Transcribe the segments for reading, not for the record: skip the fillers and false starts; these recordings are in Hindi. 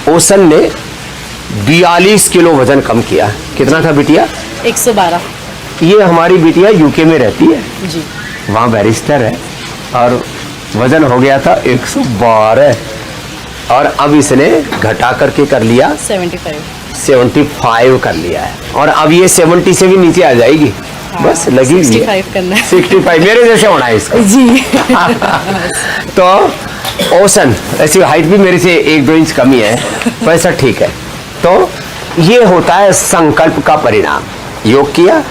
ओशन ने 42 किलो वजन कम किया। कितना था बिटिया? 112 ये हमारी बिटिया यूके में रहती है जी। वहाँ बैरिस्टर है और वजन हो गया था 112 और अब इसने घटा करके कर लिया 75 कर लिया है और अब ये 70 से भी नीचे आ जाएगी। बस लगी हुई 65 करना है। 65 मेरे जैसे होना है इसका जी। तो ओशन ऐसी हाइट भी मेरे से 1-2 इंच कमी है, वैसा ठीक है। तो ये होता है संकल्प का परिणाम। योग किया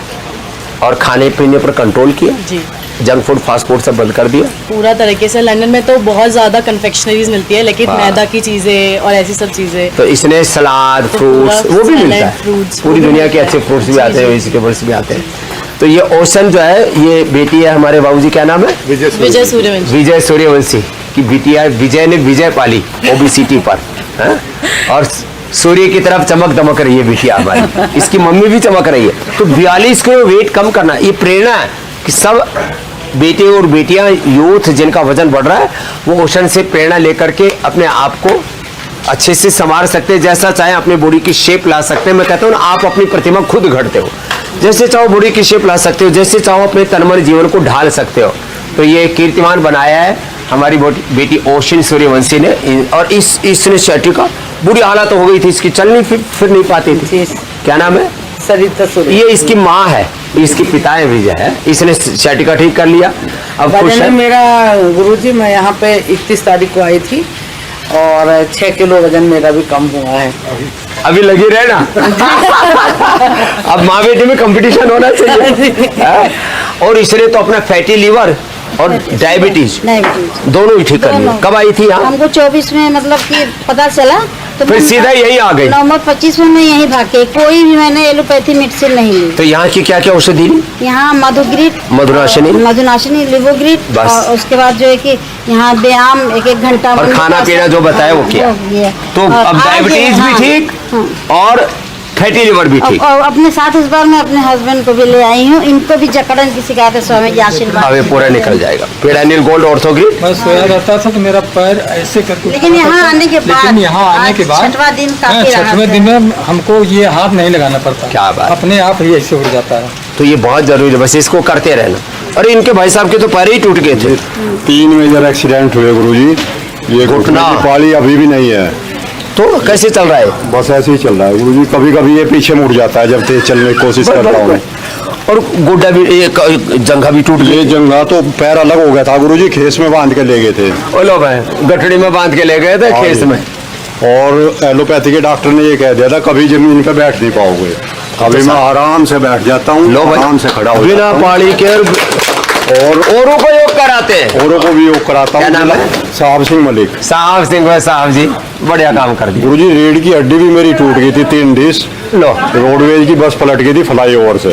और खाने पीने पर कंट्रोल किया जी। जंक फूड फास्ट फूड सब बंद कर दिया पूरा तरीके से। लंदन में तो बहुत ज्यादा कन्फेक्शनरीज मिलती है, लेकिन मैदा की चीजें और ऐसी सब चीजें। तो इसने सलाद फ्रूट्स पूरा वो भी सैलेड, मिलता है, फ्रूट्स, पूरी वो भी दुनिया के मिलता अच्छे है। फ्रूट्स भी जी, आते हैं, जी। वेजिटेबल्स भी आते हैं। तो ये ओशन जो है ये बेटी है हमारे बाबूजी, क्या नाम है? विजय सूर्यवंशी। विजय सूर्यवंशी की बेटी है। विजय ने विजय पाली ओबेसिटी पर है? और सूर्य की तरफ चमक दमक रही है बिटिया हमारी। इसकी मम्मी भी चमक रही है। तो 42 किलो वेट कम करना ये प्रेरणा है कि सब बेटे और बेटियां यूथ जिनका वजन बढ़ रहा है वो ओशन से प्रेरणा लेकर के अपने आप को अच्छे से संवार सकते हैं, जैसा चाहे अपनी बॉडी की शेप ला सकते हैं। मैं कहता हूँ ना, आप अपनी प्रतिमा खुद गढ़ते हो, जैसे चाहो बॉडी की शेप ला सकते हो, जैसे चाहो अपने तनमन जीवन को ढाल सकते हो। तो ये कीर्तिमान बनाया है हमारी बेटी ओशन सूर्यवंशी ने। और इसने शर्टी का बुरी हालत हो गई थी, इसकी चलनी फिर नहीं पाती थी। क्या नाम है? सरिता सूर्य। ये इसकी माँ है, इसकी पिता है विजय है। इसने शर्टिका ठीक कर लिया, अब खुश है। मेरा गुरुजी, मैं यहाँ पे 31 तारीख को आई थी और 6 किलो वजन मेरा भी कम हुआ है। अभी लगी रहे ना। अब माँ बेटी में कंपटीशन होना चाहिए। हाँ? और इसने तो अपना फैटी लीवर और डायबिटीज दोनों ही ठीक कर लिया। कब आई थी यहाँ? हमको 24 में मतलब कि पता चला तो फिर सीधा यही आ गई। नवंबर 25 में मैं यहीं भाग के, कोई भी मैंने एलोपैथी मेडिसिन नहीं ली। तो यहाँ की क्या क्या औषधि ली? यहाँ मधुग्रीट, मधुनाशिनी, लिवोग्रीट, बस। और उसके बाद जो है कि यहाँ व्यायाम 1-1 घंटा और खाना पीना जो बताया वो किया। तो अब डायबिटीज भी ठीक और फैटी लिवर भी ठीक। और अपने साथ इस बार मैं अपने हस्बैंड को भी ले आई हूँ, इनको भी जकड़न की शिकायत है, स्वामी जी आशीर्वाद। अब ये पूरा निकल जाएगा। पेडानिल गोल्ड ऑर्थोग्रिड। मैं सोया रहता था तो मेरा पैर ऐसे करके, लेकिन यहाँ आने के बाद, लेकिन यहाँ आने के बाद 6वां दिन काफी राहत 6वें दिन में हमको ये हाथ नहीं लगाना पड़ता। क्या बात। अपने आप ही ऐसे उड़ जाता है। तो ये बहुत जरूरी है, बस इसको करते रहना। अरे इनके भाई साहब के तो पैर ही टूट गए थे। 3 मेजर एक्सीडेंट हुए गुरुजी। ये घुटना की पाली अभी भी नहीं है। तो कैसे चल रहा है? बस ऐसे ही चल रहा है गुरुजी। कभी कभी ये पीछे मुड़ जाता है जब तेज चलने की कोशिश करता हूँ। और गोड्डा भी, जंघा भी टूट गया। ये जंघा तो पैर अलग हो गया था गुरुजी, खेस में बांध के ले गए थे। ओ लो भाई, गठड़ी में बांध के ले गए थे खेस में। और एलोपैथी के डॉक्टर ने ये कह दिया था कभी जमीन पे बैठ नहीं पाओगे। अभी मैं आराम से बैठ जाता हूँ, आराम से खड़ा हो बिना जाता हूँ। पाड़ी के। और औरों को योग कराते हैं। औरों को भी योग कराता क्या नाम है? हूँ। साहब सिंह मलिक। साहब सिंह भाई साहब जी बढ़िया काम कर दिया। गुरुजी रीढ़ की हड्डी भी मेरी टूट गई थी 3 डिस्क। लो, रोडवेज की बस पलट गई थी फ्लाईओवर से।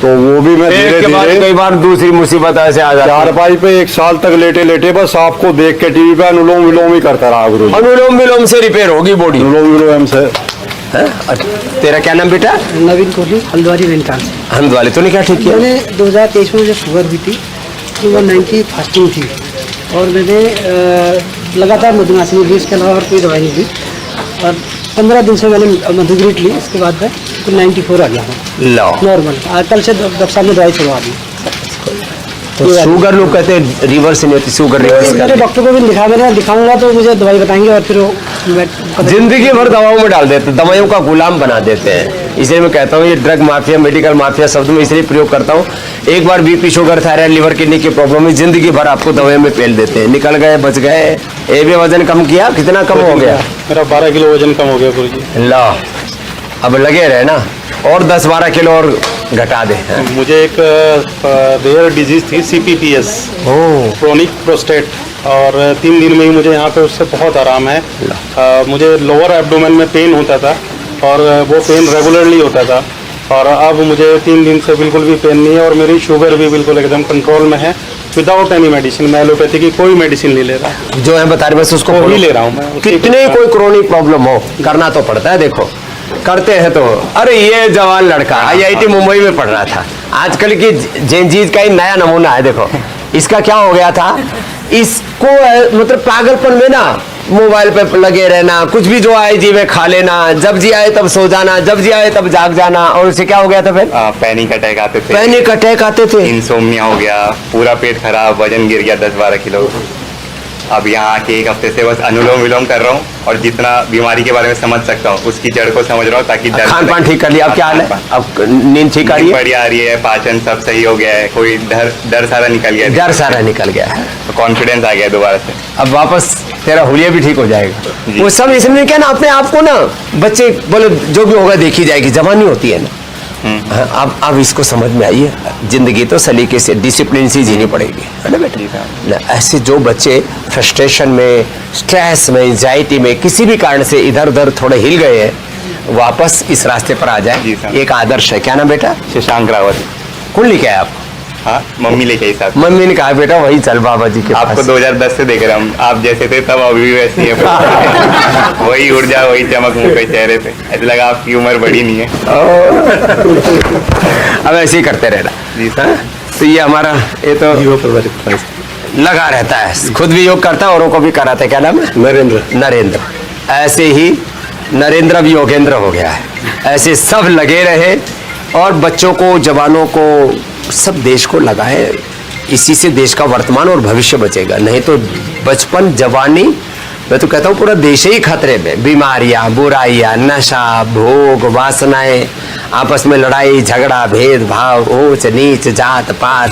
तो वो भी मैं धीरे धीरे, कई बार दूसरी मुसीबत ऐसे आ जाती है। चारपाई पे 1 साल तक लेटे लेटे बस आपको देख के टीवी पे अनुलोम विलोम ही करता रहा गुरुजी। अनुलोम विलोम से रिपेयर होगी बॉडी। अनुलोम विलोम से। तेरा क्या नाम बेटा? नवीन कोहली, हल्द्वारी नैनीताल से। हमदवाले तूने क्या ठीक किया? मैंने 2023 में मुझे शुगर हुई थी, तो 190 फास्टिंग थी और मैंने लगातार मधुनाशिनी ली, इसके अलावा और कोई दवाई नहीं ली। और 15 दिन से मैंने मधुग्रीट ली, इसके बाद मैं 94 आ गया हूँ लो। नॉर्मल। कल से डॉक्टर साहब ने दवाई छुड़वा दी। तो शुगर लोग कहते हैं रिवर्स नहीं होती, शुगर रिवर्स मैंने डॉक्टर को भी लिखा, मैंने दिखाऊंगा तो मुझे दवाई बताएंगे और फिर वो जिंदगी भर दवाओं में डाल देते हैं, दवाइयों का गुलाम बना देते हैं। इसलिए मैं कहता हूँ ये ड्रग माफिया, मेडिकल माफिया शब्द में इसलिए प्रयोग करता हूँ। एक बार BP, sugar, thyroid, liver, kidney की प्रॉब्लम में जिंदगी भर आपको दवाइयों में पेल देते हैं। निकल गए, बच गए। ये भी वजन कम किया, कितना कम हो गया? मेरा 12 किलो वजन कम हो गया गुरुजी। ला, अब लगे रहे ना, और 10-12 किलो और घटा दे। मुझे एक रेयर डिजीज थी CPPS, क्रोनिक प्रोस्टेट, और 3 दिन में ही मुझे यहाँ पे उससे बहुत आराम है। मुझे लोअर एब्डोमेन में पेन होता था और वो पेन रेगुलरली होता था, और अब मुझे 3 दिन से बिल्कुल भी पेन नहीं है। और मेरी शुगर भी बिल्कुल एकदम कंट्रोल में है, विदाउट एनी मेडिसिन। मैं एलोपैथी की कोई मेडिसिन नहीं ले रहा, जो है बता रहे बस उसको ही ले रहा हूँ मैं। कितने कोई क्रोनिक प्रॉब्लम हो, करना तो पड़ता है। देखो करते हैं तो। अरे ये जवान लड़का IIT मुंबई में पढ़ रहा था, आजकल की जेनजीज का ही नया नमूना है। देखो इसका क्या हो गया था, इसको मतलब पागलपन में ना मोबाइल पे लगे रहना, कुछ भी जो आए जी में खा लेना, जब जी आए तब सो जाना, जब जी आए तब जाग जाना, और उससे क्या हो गया था फिर? पैनिक अटैक आते थे, पैनिक अटैक आते थे, इंसोम्निया हो गया, पूरा पेट खराब, वजन गिर गया 10-12 किलो। अब यहाँ आके 1 हफ्ते से बस अनुलोम विलोम कर रहा हूँ और जितना बीमारी के बारे में समझ सकता हूँ उसकी जड़ को समझ रहा हूँ, ताकि खान पान ठीक कर लिया। अब क्या हाल है? अब नींद ठीक आ रही है, बढ़िया आ रही है, पाचन सब सही हो गया है, कोई डर सारा निकल गया, डर सारा निकल गया है, कॉन्फिडेंस आ गया दोबारा से। अब वापस तेरा हुलिया भी ठीक हो जाएगा। वो सब इसमें क्या ना, अपने आप को ना, बच्चे बोले जो भी होगा देखी जाएगी, जवानी होती है ना। अब इसको समझ में आई है, जिंदगी तो सलीके से डिसिप्लिन से जीनी पड़ेगी, है ना बेटा? ना ऐसे जो बच्चे फ्रस्ट्रेशन में, स्ट्रेस में, एंजाइटी में, किसी भी कारण से इधर उधर थोड़े हिल गए हैं, वापस इस रास्ते पर आ जाए, एक आदर्श है। क्या नाम बेटा? शशांक रावत। कौन लेके आया आपको? हाँ, मम्मी लेके आई साथ। मम्मी ने कहा बेटा वही चल बाबा जी के आपको पास। 2010 से देख रहे हम, आप जैसे थे तब अभी भी वैसी है। वही ऊर्जा, वही चमक मुंह पे, चेहरे पे, ऐसा लगा आपकी उम्र बड़ी नहीं है। अब ऐसे ही करते रहना जी। हाँ? तो ये हमारा, ये तो लगा रहता है, खुद भी योग करता है, औरों को भी कराता है। क्या नाम है? नरेंद्र। ऐसे ही नरेंद्र भी योगेंद्र हो गया है। ऐसे सब लगे रहे, और बच्चों को, जवानों को, सब देश को लगाए। इसी से देश का वर्तमान और भविष्य बचेगा। नहीं तो बचपन, जवानी, मैं तो कहता हूँ पूरा देश ही खतरे में। बीमारियां, बुराइयां, नशा, भोग, वासनाएं, आपस में लड़ाई झगड़ा, भेदभाव, ऊंच नीच, जात पात,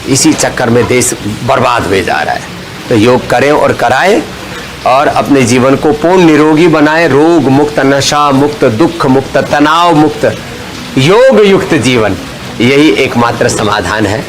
इसी चक्कर में देश बर्बाद हुए जा रहा है। तो योग करें और कराएं, और अपने जीवन को पूर्ण निरोगी बनाएं, रोग मुक्त, नशा मुक्त, दुख मुक्त, तनाव मुक्त, योग युक्त जीवन, यही एकमात्र समाधान है।